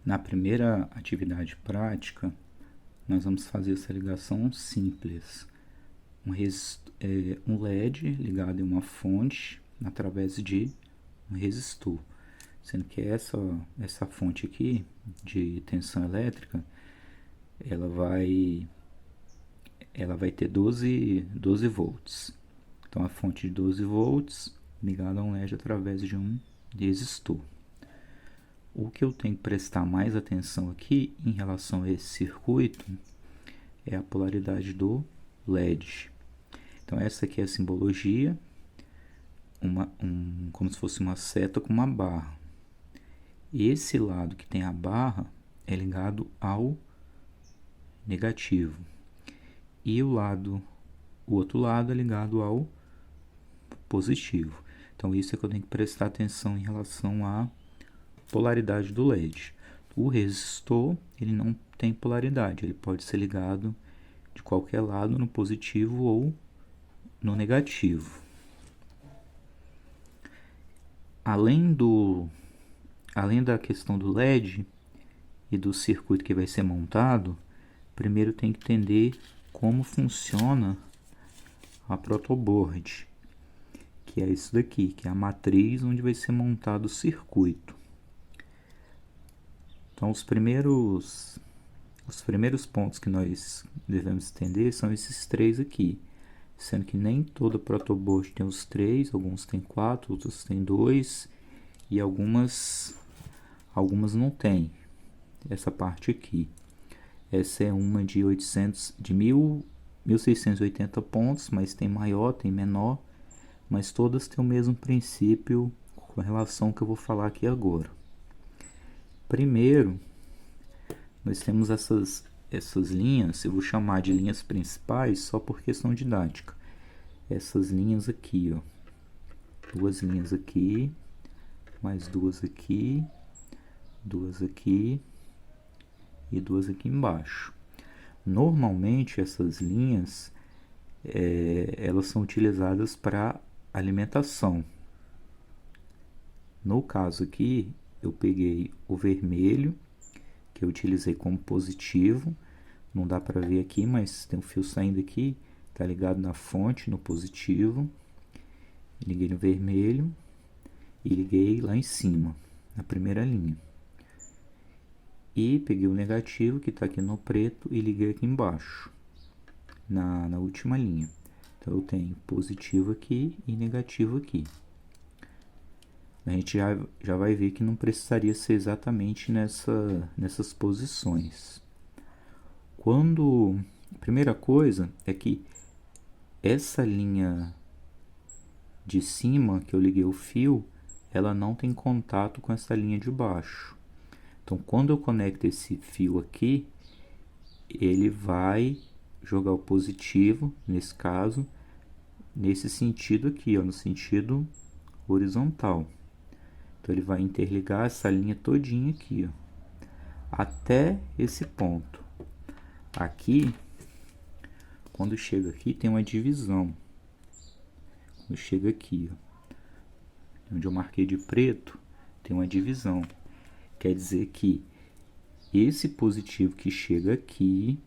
Na primeira atividade prática, nós vamos fazer essa ligação simples. Um LED ligado em uma fonte através de um resistor. Sendo que essa fonte aqui de tensão elétrica, ela vai ter 12 volts. Então a fonte de 12 volts ligada a um LED através de um resistor. O que eu tenho que prestar mais atenção aqui em relação a esse circuito é a polaridade do LED. Então essa aqui é a simbologia, como se fosse uma seta com uma barra. Esse lado que tem a barra é ligado ao negativo e o outro lado é ligado ao positivo. Então isso é que eu tenho que prestar atenção em relação à polaridade do LED. O resistor, ele não tem polaridade, ele pode ser ligado de qualquer lado, no positivo ou no negativo. Além da questão do LED e do circuito que vai ser montado, primeiro tem que entender como funciona a protoboard, que é isso daqui, que é a matriz onde vai ser montado o circuito. Então os primeiros pontos que nós devemos entender são esses três aqui, sendo que nem toda protoboard tem os três, alguns tem 4, outros tem 2 e algumas não tem essa parte aqui. Essa é uma de 1680 pontos, mas tem maior, tem menor, mas todas têm o mesmo princípio com relação ao que eu vou falar aqui agora. Primeiro, nós temos essas linhas, eu vou chamar de linhas principais só por questão didática. Essas linhas aqui, ó, duas linhas aqui, mais duas aqui e duas aqui embaixo. Normalmente essas linhas elas são utilizadas para alimentação. No caso aqui, eu peguei o vermelho, que eu utilizei como positivo. Não dá para ver aqui, mas tem um fio saindo aqui, tá ligado na fonte, no positivo. Liguei no vermelho e liguei lá em cima, na primeira linha. E peguei o negativo, que está aqui no preto, e liguei aqui embaixo, na última linha. Então eu tenho positivo aqui e negativo aqui. A gente já vai ver que não precisaria ser exatamente nessas posições. A primeira coisa é que essa linha de cima que eu liguei o fio, ela não tem contato com essa linha de baixo. Então quando eu conecto esse fio aqui, ele vai jogar o positivo, nesse caso, nesse sentido aqui, ó, no sentido horizontal. Então ele vai interligar essa linha todinha aqui, ó, até esse ponto. Aqui, quando chega aqui, tem uma divisão. Quando chega aqui, ó, onde eu marquei de preto, tem uma divisão. Quer dizer que esse positivo que chega aqui,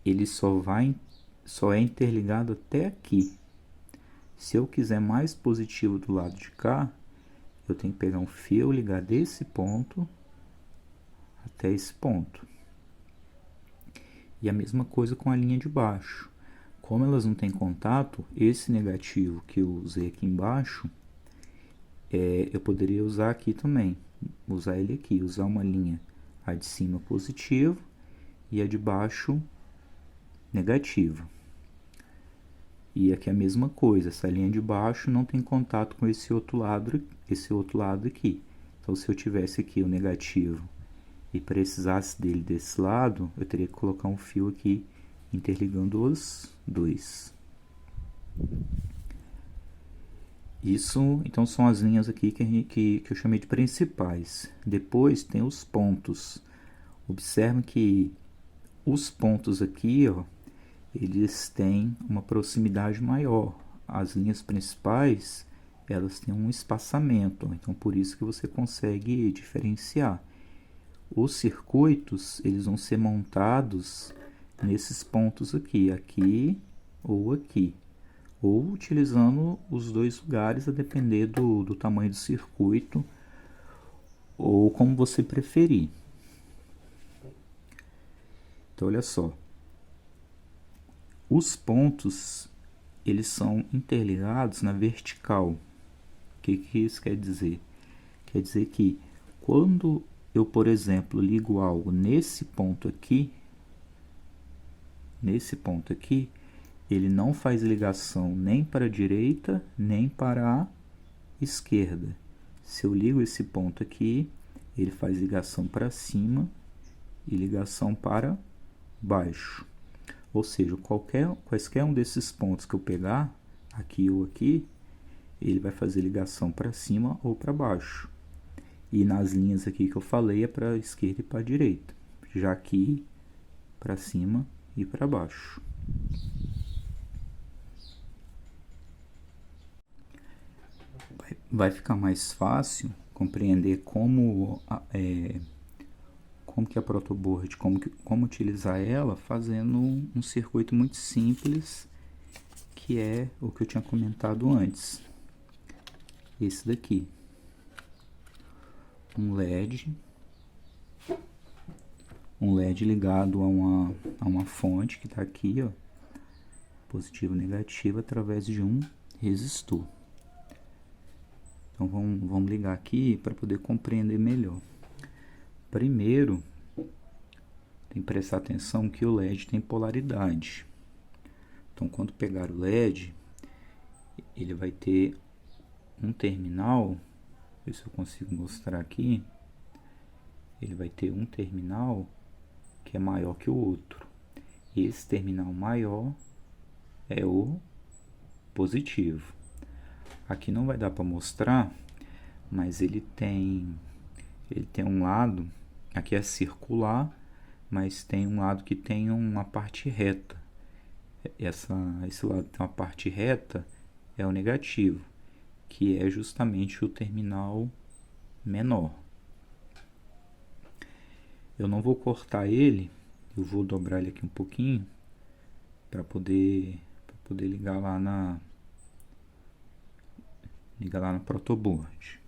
ele só é interligado até aqui. Se eu quiser mais positivo do lado de cá, eu tenho que pegar um fio, ligar desse ponto até esse ponto. E a mesma coisa com a linha de baixo. Como elas não têm contato, esse negativo que eu usei aqui embaixo, eu poderia usar aqui também. Usar ele aqui, usar uma linha, a de cima positivo e a de baixo negativo. E aqui a mesma coisa, essa linha de baixo não tem contato com esse outro lado aqui. Então se eu tivesse aqui o negativo e precisasse dele desse lado, eu teria que colocar um fio aqui interligando os dois. Isso, então, são as linhas aqui que eu chamei de principais. Depois tem os pontos. Observe que os pontos aqui, ó, eles têm uma proximidade maior. As linhas principais, elas têm um espaçamento, então por isso que você consegue diferenciar. os circuitos, eles vão ser montados nesses pontos aqui, aqui ou aqui, ou utilizando os dois lugares a depender do tamanho do circuito, ou como você preferir. Então, olha só, os pontos, eles são interligados na vertical. O que isso quer dizer? Quer dizer que quando eu, por exemplo, ligo algo nesse ponto aqui, ele não faz ligação nem para a direita, nem para a esquerda. Se eu ligo esse ponto aqui, ele faz ligação para cima e ligação para baixo. Ou seja, quaisquer um desses pontos que eu pegar, aqui ou aqui, ele vai fazer ligação para cima ou para baixo. E nas linhas aqui que eu falei é para a esquerda e para a direita. Já aqui, para cima e para baixo. Vai ficar mais fácil compreender como que a protoboard, como utilizar ela, fazendo um circuito muito simples, que é o que eu tinha comentado antes. Esse daqui. Um LED ligado a uma fonte que está aqui, ó, positivo e negativo, através de um resistor. Então vamos ligar aqui para poder compreender melhor. Primeiro, tem que prestar atenção que o LED tem polaridade. Então, quando pegar o LED, ele vai ter um terminal, ver se eu consigo mostrar aqui, ele vai ter um terminal que é maior que o outro. Esse terminal maior é o positivo. Aqui não vai dar para mostrar, mas ele tem um lado, aqui é circular, mas tem um lado que tem uma parte reta. Esse lado tem uma parte reta, é o negativo, que é justamente o terminal menor. Eu não vou cortar ele, eu vou dobrar ele aqui um pouquinho para poder ligar lá na protoboard.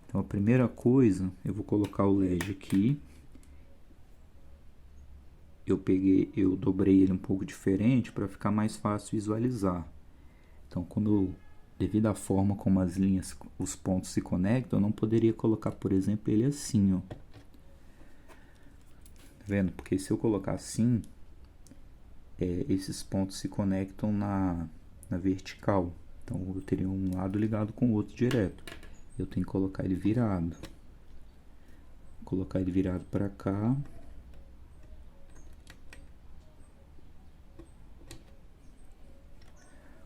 Então a primeira coisa, eu vou colocar o LED aqui. Eu dobrei ele um pouco diferente para ficar mais fácil visualizar. Então, devido à forma como as linhas, os pontos se conectam, eu não poderia colocar, por exemplo, ele assim, ó. Tá vendo? Porque se eu colocar assim, esses pontos se conectam na vertical. Então, eu teria um lado ligado com o outro direto. Eu tenho que colocar ele virado. Vou colocar ele virado para cá.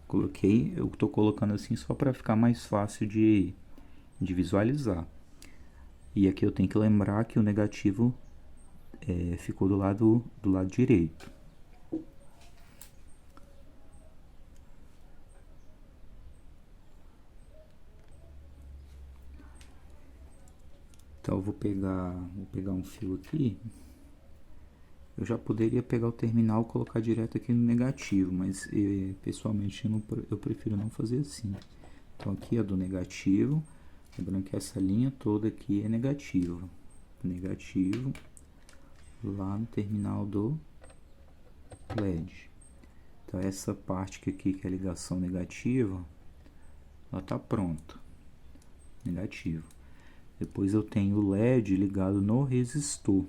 Coloquei, eu estou colocando assim só para ficar mais fácil de visualizar. E aqui eu tenho que lembrar que o negativo ficou do lado direito. Então eu vou pegar um fio aqui. Eu já poderia pegar o terminal e colocar direto aqui no negativo, mas pessoalmente eu prefiro não fazer assim. Então aqui é do negativo, lembrando que essa linha toda aqui é negativa. Negativo lá no terminal do LED. Então essa parte aqui que é a ligação negativa, ela tá pronta. Negativo. Depois eu tenho o LED ligado no resistor.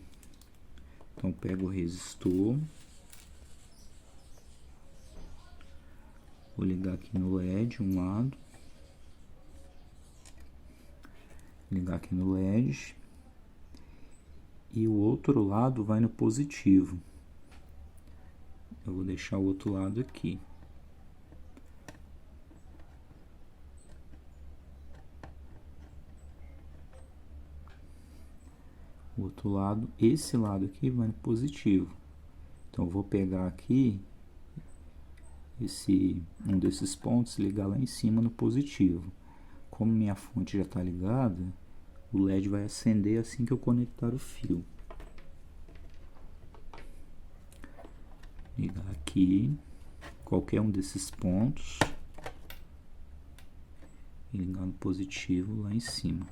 Então pego o resistor, vou ligar aqui no LED um lado, ligar aqui no LED, e o outro lado vai no positivo. Eu vou deixar o outro lado aqui. O outro lado, esse lado aqui vai no positivo. Então eu vou pegar aqui um desses pontos e ligar lá em cima no positivo. como minha fonte já está ligada, o LED vai acender assim que eu conectar o fio. Ligar aqui, qualquer um desses pontos, e ligar no positivo lá em cima.